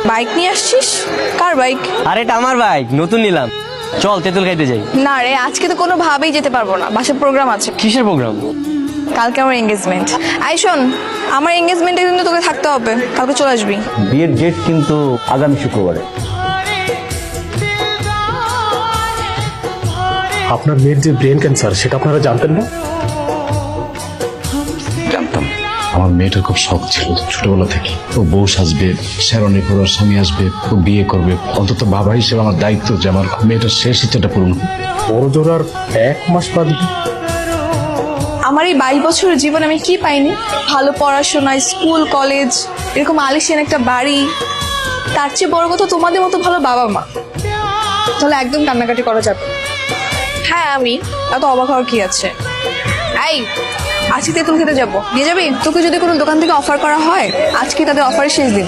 Bike নিয়ে আসছিস? কার bike? আরে এটা আমার বাইক, নতুন নিলাম। চল তেঁতুল খাইতে যাই। না রে, আজকে তো কোনোভাবেই যেতে পারবো না, বাসায় প্রোগ্রাম আছে। কিসের প্রোগ্রাম? কালকে আমার এঙ্গেজমেন্ট। আই শোন, আমার এঙ্গেজমেন্টে কিন্তু তোকে থাকতে হবে, কালকে চলে আসবি। বিয়ের ডেট কিন্তু আগামী শুক্রবারে। আপনার মেয়ের যে ব্রেন ক্যান্সার সেটা আপনারা জানতেন না? জানতাম। আমার মেয়েটার খুব শখ ছিল ছোটবেলা থেকে, ও বউ সাজবে, শেরণী ঘোড়ার সঙ্গে আসবে, ও বিয়ে করবে। অন্তত বাবা হিসেবে আমার দায়িত্ব যে আমার মেয়েটার শেষ ইচ্ছাটা পূরণ করবে। বড় জোর আর 1 মাস বাদ। আমার এই 22 বছরের জীবনে আমি কি পাইনি? ভালো পড়াশোনা, স্কুল কলেজ, এরকম আলিশান একটা বাড়ি, তার চেয়ে বড় কথা তোমাদের মতো ভালো বাবা মা। তাহলে একদম কান্নাকাটি করা যাবে। হ্যাঁ, আমি এত অবাক হওয়ার কি আছে? এই আজকে তেঁতুল খেতে যাবো, নিয়ে যাবি? তোকে যদি কোনো দোকান থেকে অফার করা হয়, আজকে তাদের অফারের শেষ দিন।